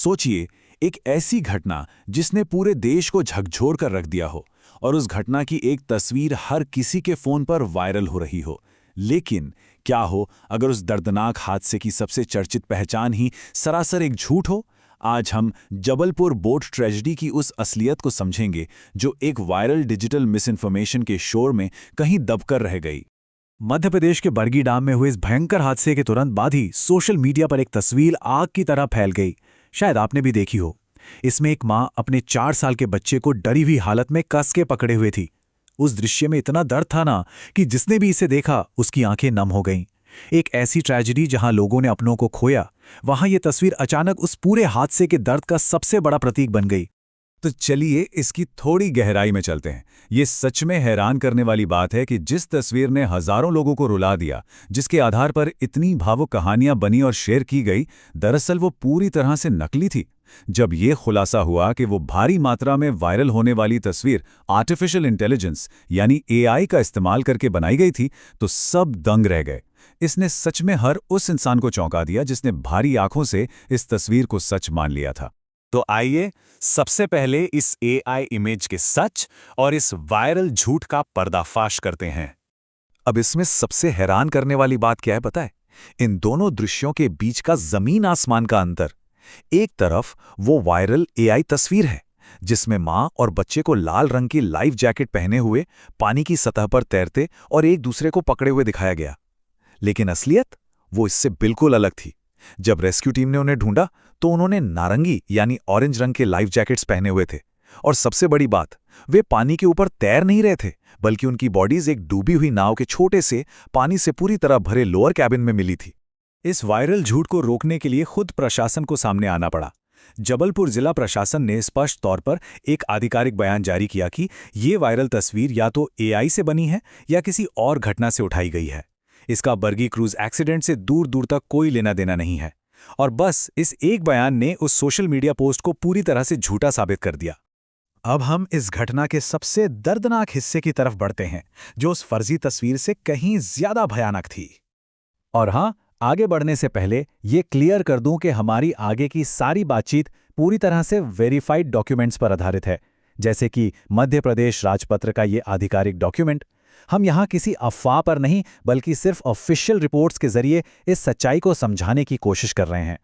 सोचिए, एक ऐसी घटना जिसने पूरे देश को झकझोर कर रख दिया हो और उस घटना की एक तस्वीर हर किसी के फोन पर वायरल हो रही हो। लेकिन क्या हो अगर उस दर्दनाक हादसे की सबसे चर्चित पहचान ही सरासर एक झूठ हो? आज हम जबलपुर बोट ट्रेजेडी की उस असलियत को समझेंगे जो एक वायरल डिजिटल मिसइन्फॉर्मेशन के शोर में कहीं दबकर रह गई। मध्य प्रदेश के बरगी डाम में हुए इस भयंकर हादसे के तुरंत बाद ही सोशल मीडिया पर एक तस्वीर आग की तरह फैल गई। शायद आपने भी देखी हो। इसमें एक मां अपने 4 साल के बच्चे को डरी हुई हालत में कस के पकड़े हुए थी। उस दृश्य में इतना दर्द था ना कि जिसने भी इसे देखा उसकी आंखें नम हो गईं। एक ऐसी ट्रेजेडी जहां लोगों ने अपनों को खोया, वहां यह तस्वीर अचानक उस पूरे हादसे के दर्द का सबसे बड़ा प्रतीक बन गई। तो चलिए इसकी थोड़ी गहराई में चलते हैं। ये सच में हैरान करने वाली बात है कि जिस तस्वीर ने हजारों लोगों को रुला दिया, जिसके आधार पर इतनी भावुक कहानियां बनी और शेयर की गई, दरअसल वो पूरी तरह से नकली थी। जब ये खुलासा हुआ कि वो भारी मात्रा में वायरल होने वाली तस्वीर आर्टिफिशियल इंटेलिजेंस यानी एआई का इस्तेमाल करके बनाई गई थी, तो सब दंग रह गए। इसने सच में हर उस इंसान को चौंका दिया जिसने भारी आंखों से इस तस्वीर को सच मान लिया था। तो आइए सबसे पहले इस एआई इमेज के सच और इस वायरल झूठ का पर्दाफाश करते हैं। अब इसमें सबसे हैरान करने वाली बात क्या है पता है? इन दोनों दृश्यों के बीच का जमीन आसमान का अंतर। एक तरफ वो वायरल एआई तस्वीर है जिसमें मां और बच्चे को लाल रंग की लाइफ जैकेट पहने हुए पानी की सतह पर तैरते और एक दूसरे को पकड़े हुए दिखाया गया। लेकिन असलियत वो इससे बिल्कुल अलग थी। जब रेस्क्यू टीम ने उन्हें ढूंढा तो उन्होंने नारंगी यानी ऑरेंज रंग के लाइफ जैकेट्स पहने हुए थे। और सबसे बड़ी बात, वे पानी के ऊपर तैर नहीं रहे थे, बल्कि उनकी बॉडीज एक डूबी हुई नाव के छोटे से पानी से पूरी तरह भरे लोअर कैबिन में मिली थी। इस वायरल झूठ को रोकने के लिए खुद प्रशासन को सामने आना पड़ा। जबलपुर जिला प्रशासन ने स्पष्ट तौर पर एक आधिकारिक बयान जारी किया कि ये वायरल तस्वीर या तो एआई से बनी है या किसी और घटना से उठाई गई है। इसका बरगी क्रूज एक्सीडेंट से दूर दूर तक कोई लेना देना नहीं है। और बस इस एक बयान ने उस सोशल मीडिया पोस्ट को पूरी तरह से झूठा साबित कर दिया। अब हम इस घटना के सबसे दर्दनाक हिस्से की तरफ बढ़ते हैं, जो उस फर्जी तस्वीर से कहीं ज्यादा भयानक थी। और हाँ, आगे बढ़ने से पहले ये क्लियर कर दूं कि हमारी आगे की सारी बातचीत पूरी तरह से वेरीफाइड डॉक्यूमेंट्स पर आधारित है, जैसे कि मध्य प्रदेश राजपत्र का ये आधिकारिक डॉक्यूमेंट। हम यहाँ किसी अफवाह पर नहीं, बल्कि सिर्फ ऑफिशियल रिपोर्ट्स के जरिए इस सच्चाई को समझाने की कोशिश कर रहे हैं।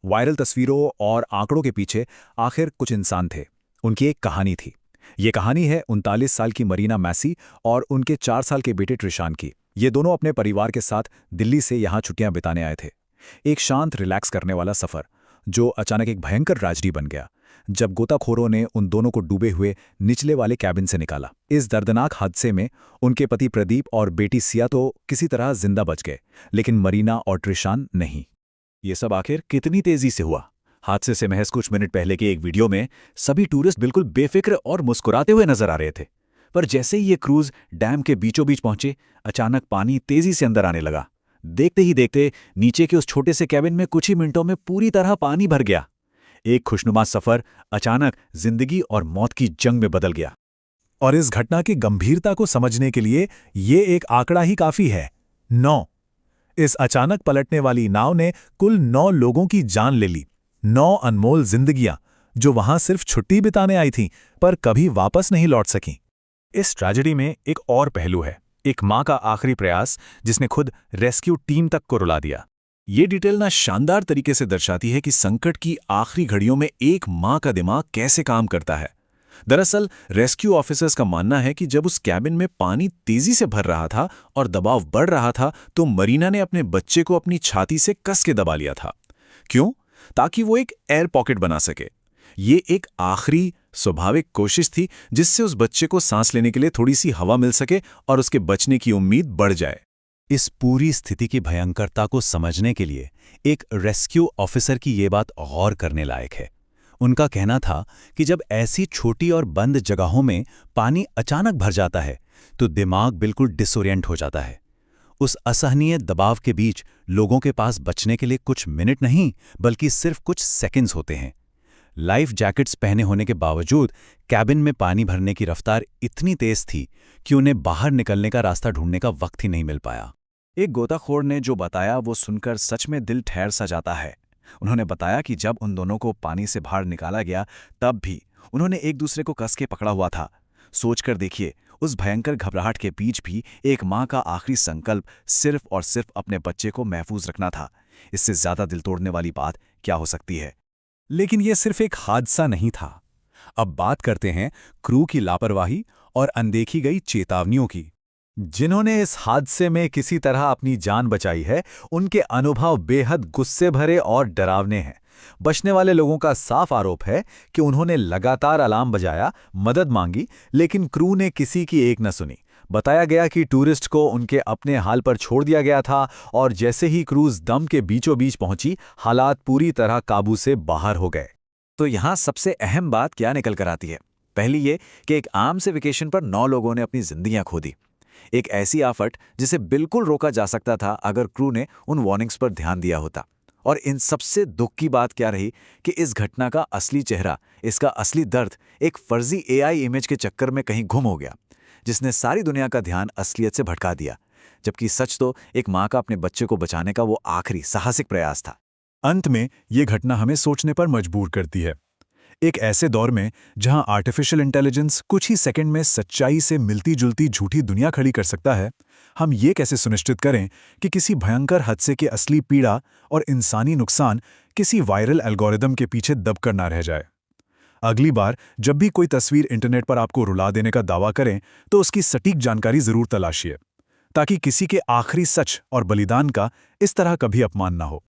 वायरल तस्वीरों और आंकड़ों के पीछे आखिर कुछ इंसान थे, उनकी एक कहानी थी। ये कहानी है 39 साल की मरीना मैसी और उनके 4 साल के बेटे ट्रिशान की। ये दोनों अपने परिवार के साथ दिल्ली से यहाँ छुट्टियां बिताने आए थे। एक शांत रिलैक्स करने वाला सफर जो अचानक एक भयंकर ट्रेजेडी बन गया जब गोताखोरों ने उन दोनों को डूबे हुए निचले वाले कैबिन से निकाला। इस दर्दनाक हादसे में उनके पति प्रदीप और बेटी सिया तो किसी तरह जिंदा बच गए, लेकिन मरीना और ट्रिशान नहीं। ये सब आखिर कितनी तेजी से हुआ? हादसे से महज कुछ मिनट पहले के एक वीडियो में सभी टूरिस्ट बिल्कुल बेफिक्र और मुस्कुराते हुए नजर आ रहे थे, पर जैसे ही ये क्रूज डैम के बीचों बीच पहुंचे, अचानक पानी तेजी से अंदर आने लगा। देखते ही देखते नीचे के उस छोटे से कैबिन में कुछ ही मिनटों में पूरी तरह पानी भर गया। एक खुशनुमा सफर अचानक जिंदगी और मौत की जंग में बदल गया। और इस घटना की गंभीरता को समझने के लिए ये एक आंकड़ा ही काफी है, 9। इस अचानक पलटने वाली नाव ने कुल 9 लोगों की जान ले ली। 9 अनमोल जिंदगियां जो वहां सिर्फ छुट्टी बिताने आई थीं, पर कभी वापस नहीं लौट सकीं। इस ट्रेजेडी में एक और पहलू है, एक मां का आखिरी प्रयास जिसने खुद रेस्क्यू टीम तक को रुला दिया। ये डिटेल ना शानदार तरीके से दर्शाती है कि संकट की आखिरी घड़ियों में एक मां का दिमाग कैसे काम करता है। दरअसल रेस्क्यू ऑफिसर्स का मानना है कि जब उस कैबिन में पानी तेजी से भर रहा था और दबाव बढ़ रहा था, तो मरीना ने अपने बच्चे को अपनी छाती से कस के दबा लिया था। क्यों? ताकि वो एक एयर पॉकेट बना सके। ये एक आखिरी स्वाभाविक कोशिश थी जिससे उस बच्चे को सांस लेने के लिए थोड़ी सी हवा मिल सके और उसके बचने की उम्मीद बढ़ जाए। इस पूरी स्थिति की भयंकरता को समझने के लिए एक रेस्क्यू ऑफिसर की ये बात गौर करने लायक है। उनका कहना था कि जब ऐसी छोटी और बंद जगहों में पानी अचानक भर जाता है तो दिमाग बिल्कुल डिसोरिएंट हो जाता है। उस असहनीय दबाव के बीच लोगों के पास बचने के लिए कुछ मिनट नहीं, बल्कि सिर्फ कुछ सेकंड्स होते हैं। लाइफ जैकेट्स पहने होने के बावजूद कैबिन में पानी भरने की रफ्तार इतनी तेज थी कि उन्हें बाहर निकलने का रास्ता ढूंढने का वक्त ही नहीं मिल पाया। एक गोताखोर ने जो बताया वो सुनकर सच में दिल ठहर सा जाता है। उन्होंने बताया कि जब उन दोनों को पानी से बाहर निकाला गया तब भी उन्होंने एक दूसरे को कस के पकड़ा हुआ था। सोचकर देखिए, उस भयंकर घबराहट के बीच भी एक माँ का आखिरी संकल्प सिर्फ और सिर्फ अपने बच्चे को महफूज रखना था। इससे ज्यादा दिल तोड़ने वाली बात क्या हो सकती है। लेकिन यह सिर्फ एक हादसा नहीं था। अब बात करते हैं क्रू की लापरवाही और अनदेखी गई चेतावनियों की। जिन्होंने इस हादसे में किसी तरह अपनी जान बचाई है, उनके अनुभव बेहद गुस्से भरे और डरावने हैं। बचने वाले लोगों का साफ आरोप है कि उन्होंने लगातार अलार्म बजाया, मदद मांगी, लेकिन क्रू ने किसी की एक न सुनी। बताया गया कि टूरिस्ट को उनके अपने हाल पर छोड़ दिया गया था और जैसे ही क्रूज दम के बीचों बीच पहुंची, हालात पूरी तरह काबू से बाहर हो गए। तो यहाँ सबसे अहम बात क्या निकल कर आती है? पहली ये कि एक आम से वेकेशन पर 9 लोगों ने अपनी जिंदगियां खो दी। एक ऐसी आफत जिसे बिल्कुल रोका जा सकता था अगर क्रू ने उन वार्निंग्स पर ध्यान दिया होता। और इन सबसे दुख की बात क्या रही कि इस घटना का असली चेहरा, इसका असली दर्द एक फर्जी एआई इमेज के चक्कर में कहीं गुम हो गया, जिसने सारी दुनिया का ध्यान असलियत से भटका दिया। जबकि सच तो एक माँ का अपने बच्चे को बचाने का वो आखिरी साहसिक प्रयास था। अंत में ये घटना हमें सोचने पर मजबूर करती है। एक ऐसे दौर में जहां आर्टिफिशियल इंटेलिजेंस कुछ ही सेकंड में सच्चाई से मिलती जुलती झूठी दुनिया खड़ी कर सकता है, हम ये कैसे सुनिश्चित करें कि किसी भयंकर हादसे की असली पीड़ा और इंसानी नुकसान किसी वायरल एल्गोरिदम के पीछे दबकर ना रह जाए। अगली बार जब भी कोई तस्वीर इंटरनेट पर आपको रुला देने का दावा करें, तो उसकी सटीक जानकारी जरूर तलाशिए, ताकि किसी के आखिरी सच और बलिदान का इस तरह कभी अपमान ना हो।